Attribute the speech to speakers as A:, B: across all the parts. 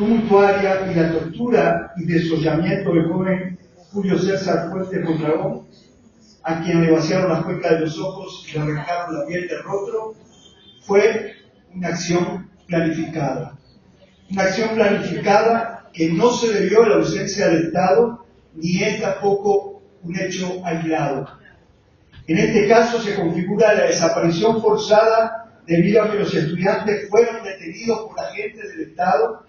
A: tumultuaria y la tortura y desollamiento del joven Julio César Fuentes Mondragón, a quien le vaciaron las cuencas de los ojos y le arrancaron la piel del rostro, fue una acción planificada. Una acción planificada que no se debió a la ausencia del Estado, ni es tampoco un hecho aislado. En este caso se configura la desaparición forzada debido a que los estudiantes fueron detenidos por agentes del Estado,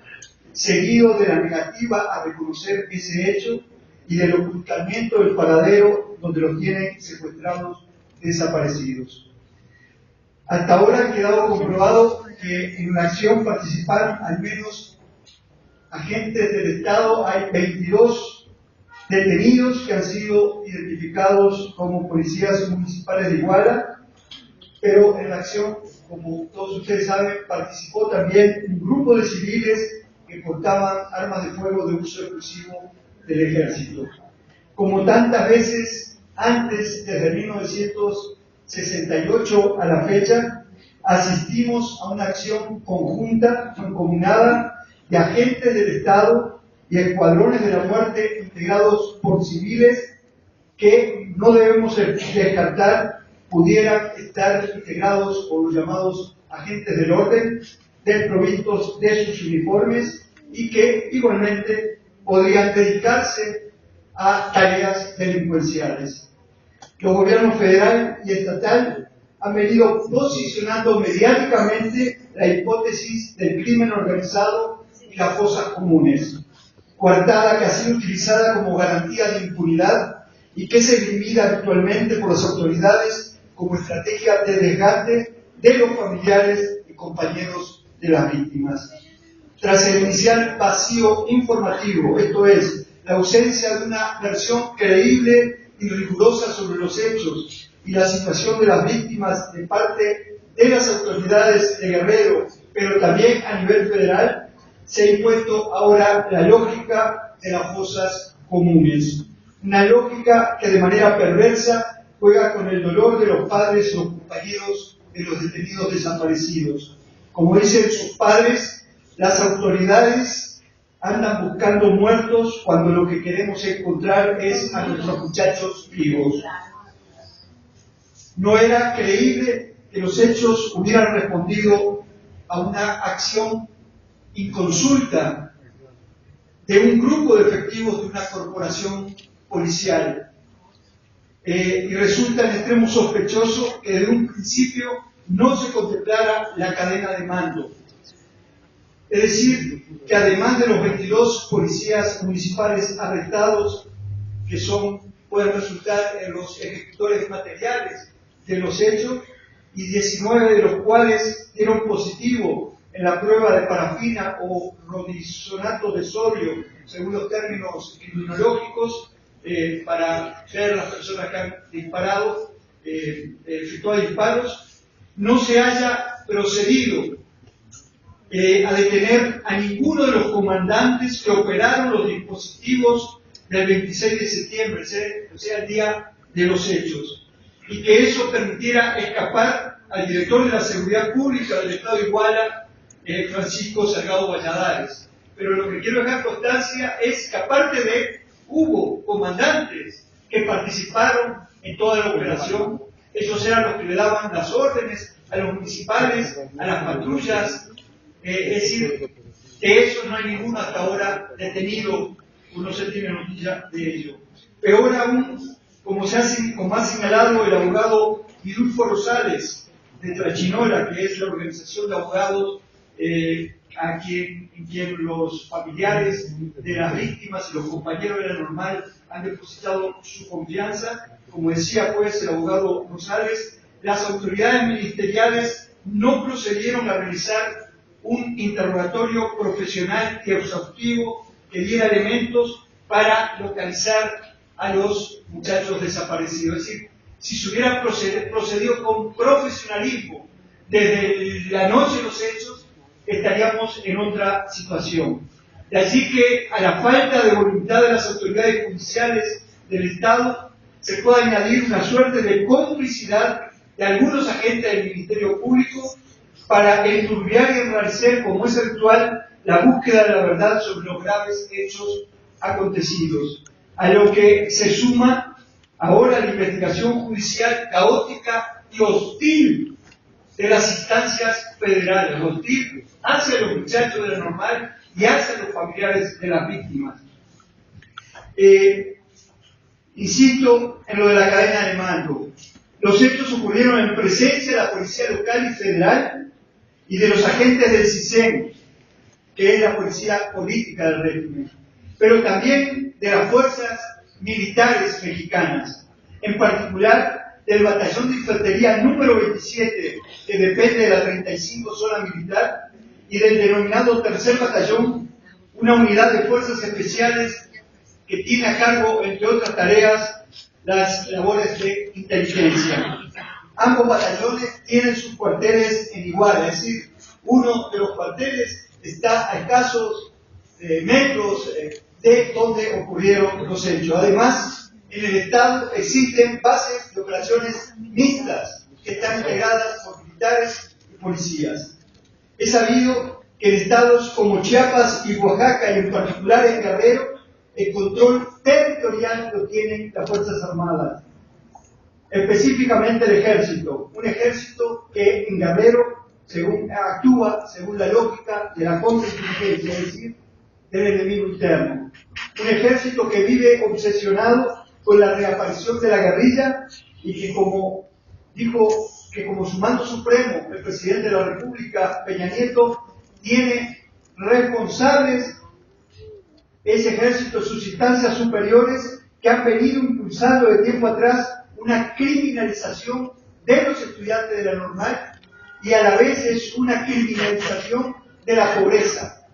A: seguido de la negativa a reconocer ese hecho y del ocultamiento del paradero donde los tienen secuestrados desaparecidos. Hasta ahora ha quedado comprobado que en la acción participaron al menos agentes del Estado. Hay 22 detenidos que han sido identificados como policías municipales de Iguala, pero en la acción, como todos ustedes saben, participó también un grupo de civiles que portaban armas de fuego de uso exclusivo del ejército. Como tantas veces antes, desde 1968 a la fecha, asistimos a una acción conjunta, mancomunada, de agentes del Estado y escuadrones de la muerte integrados por civiles que no debemos descartar pudieran estar integrados por los llamados agentes del orden, desprovistos de sus uniformes y que igualmente podrían dedicarse a tareas delincuenciales. Los gobiernos federal y estatal han venido posicionando mediáticamente la hipótesis del crimen organizado y las fosas comunes, coartada que ha sido utilizada como garantía de impunidad y que se limita actualmente por las autoridades como estrategia de desgaste de los familiares y compañeros de las víctimas. Tras el inicial vacío informativo, esto es, la ausencia de una versión creíble y rigurosa sobre los hechos y la situación de las víctimas de parte de las autoridades de Guerrero, pero también a nivel federal, se ha impuesto ahora la lógica de las fosas comunes. Una lógica que de manera perversa juega con el dolor de los padres y los compañeros de los detenidos desaparecidos. Como dicen sus padres, las autoridades andan buscando muertos cuando lo que queremos encontrar es a nuestros muchachos vivos. No era creíble que los hechos hubieran respondido a una acción inconsulta de un grupo de efectivos de una corporación policial. Y resulta en extremo sospechoso que desde un principio no se contemplara la cadena de mando. Es decir, que además de los 22 policías municipales arrestados, que pueden resultar en los ejecutores materiales de los hechos, y 19 de los cuales dieron positivo en la prueba de parafina o rodisonato de sodio, según los términos criminológicos, para ver las personas que han disparado, efectuado disparos, no se haya procedido a detener a ninguno de los comandantes que operaron los dispositivos del 26 de septiembre, o sea, el día de los hechos, y que eso permitiera escapar al director de la Seguridad Pública del Estado de Iguala, Francisco Salgado Valladares. Pero lo que quiero dejar constancia es que aparte de hubo comandantes que participaron en toda la operación. Ellos eran los que le daban las órdenes a los municipales, a las patrullas. Es decir, de eso no hay ninguno hasta ahora detenido, no se tiene noticia de ello. Peor aún, como ha señalado el abogado Vidulfo Rosales de Trachinola, que es la organización de abogados en quien los familiares de las víctimas y los compañeros de la normal han depositado su confianza. Como decía pues el abogado Rosales, las autoridades ministeriales no procedieron a realizar un interrogatorio profesional y exhaustivo que diera elementos para localizar a los muchachos desaparecidos. Es decir, si se hubiera procedido con profesionalismo desde la noche de los hechos, estaríamos en otra situación. De allí que a la falta de voluntad de las autoridades judiciales del Estado se puede añadir una suerte de complicidad de algunos agentes del Ministerio Público para enturbiar y enrarecer, como es habitual, la búsqueda de la verdad sobre los graves hechos acontecidos, a lo que se suma ahora la investigación judicial caótica y hostil de las instancias federales, hostil hacia los muchachos de la Normal y hacia los familiares de las víctimas. Insisto en lo de la cadena de mando. Los hechos ocurrieron en presencia de la policía local y federal y de los agentes del CISEN, que es la policía política del régimen, pero también de las fuerzas militares mexicanas, en particular del batallón de infantería número 27, que depende de la 35 zona militar, y del denominado tercer batallón, una unidad de fuerzas especiales que tiene a cargo, entre otras tareas, las labores de inteligencia. Ambos batallones tienen sus cuarteles en Iguala, es decir, uno de los cuarteles está a escasos metros de donde ocurrieron los hechos. Además, en el Estado existen bases de operaciones mixtas que están integradas por militares y policías. Es sabido que en estados como Chiapas y Oaxaca, y en particular en Guerrero, el control territorial lo tienen las Fuerzas Armadas, específicamente el Ejército, un ejército que en Guerrero actúa según la lógica de la contrainteligencia, es decir, del enemigo interno. Un ejército que vive obsesionado con la reaparición de la guerrilla y que, como dijo que como su mando supremo, el presidente de la República, Peña Nieto, tiene responsables ese ejército, sus instancias superiores, que han venido impulsando de tiempo atrás una criminalización de los estudiantes de la Normal, y a la vez es una criminalización de la pobreza,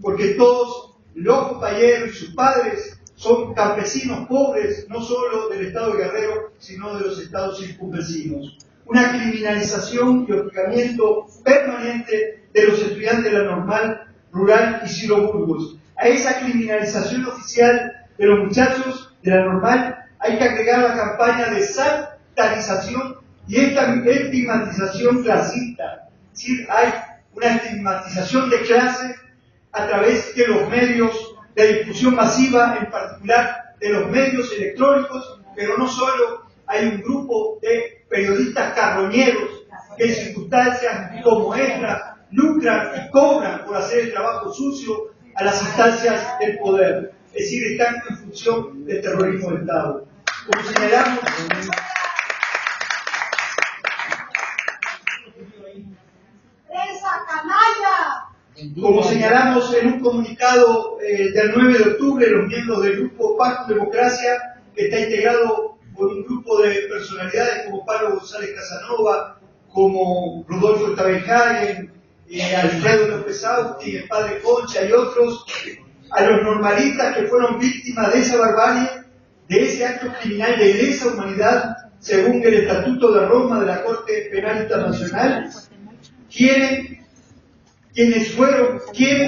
A: porque todos los compañeros y sus padres son campesinos pobres, no solo del estado de Guerrero, sino de los estados circunvecinos. Una criminalización y hostigamiento permanente de los estudiantes de la Normal, Rural y Ciro Burgos. A esa criminalización oficial de los muchachos de la Normal hay que agregar la campaña de sectarización y esta estigmatización clasista. Es decir, hay una estigmatización de clase a través de los medios de difusión masiva, en particular de los medios electrónicos, pero no solo. Hay un grupo de periodistas carroñeros que en circunstancias como esta lucran y cobran por hacer el trabajo sucio a las instancias del poder. Es decir, están en función del terrorismo de Estado. Como señalamos, en un comunicado del 9 de octubre, los miembros del grupo Pacto Democracia, que está integrado por un grupo de personalidades como Pablo González Casanova, como Rodolfo Tabenhagen, Alfredo López Austi, el padre Concha y otros, a los normalistas que fueron víctimas de esa barbarie, de ese acto criminal de lesa humanidad, según el Estatuto de Roma de la Corte Penal Internacional, quieren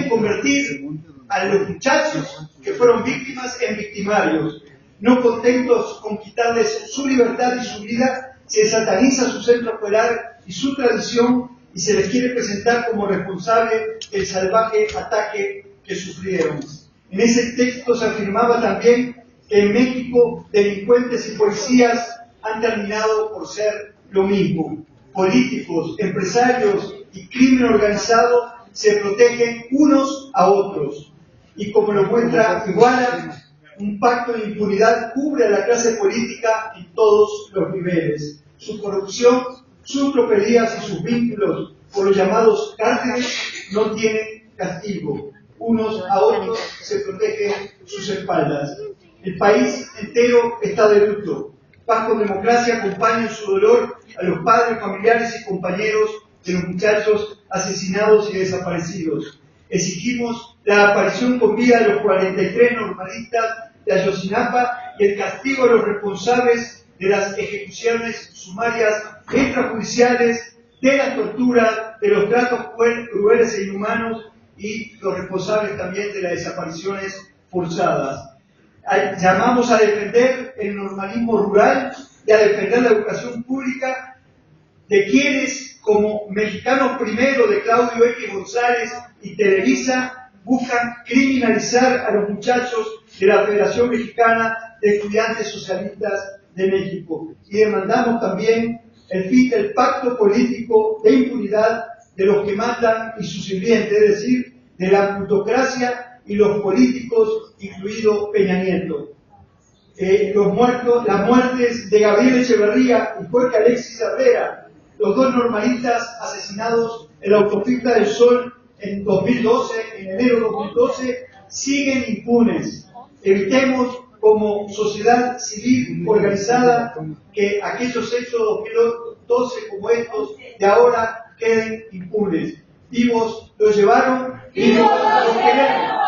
A: convertir a los muchachos que fueron víctimas en victimarios. No contentos con quitarles su libertad y su vida, se sataniza su centro escolar y su tradición y se les quiere presentar como responsable del salvaje ataque que sufrieron. En ese texto se afirmaba también que en México delincuentes y policías han terminado por ser lo mismo. Políticos, empresarios y crimen organizado se protegen unos a otros. Y como lo muestra Iguala, un pacto de impunidad cubre a la clase política en todos los niveles. Su corrupción, sus tropelías y sus vínculos con los llamados cárteles no tienen castigo. Unos a otros se protegen sus espaldas. El país entero está de luto. Paz con Democracia acompaña en su dolor a los padres, familiares y compañeros de los muchachos asesinados y desaparecidos. Exigimos la aparición con vida de los 43 normalistas de Ayotzinapa y el castigo a los responsables de las ejecuciones sumarias extrajudiciales, de las torturas, de los tratos crueles e inhumanos y los responsables también de las desapariciones forzadas. Llamamos a defender el normalismo rural y a defender la educación pública de quienes, como Mexicanos Primero de Claudio X González y Televisa, buscan criminalizar a los muchachos de la Federación Mexicana de Estudiantes Socialistas de México. Y demandamos también el fin del pacto político de impunidad de los que mandan y sus sirvientes, es decir, de la plutocracia y los políticos, incluido Peña Nieto. Las muertes de Gabriel Echeverría y Jorge Alexis Herrera, los dos normalistas asesinados en la autopista del Sol en 2012, en enero de 2012, siguen impunes. Evitemos como sociedad civil organizada que aquellos hechos de 2012 como estos de ahora queden impunes. Vivos los llevaron, vivos los queremos.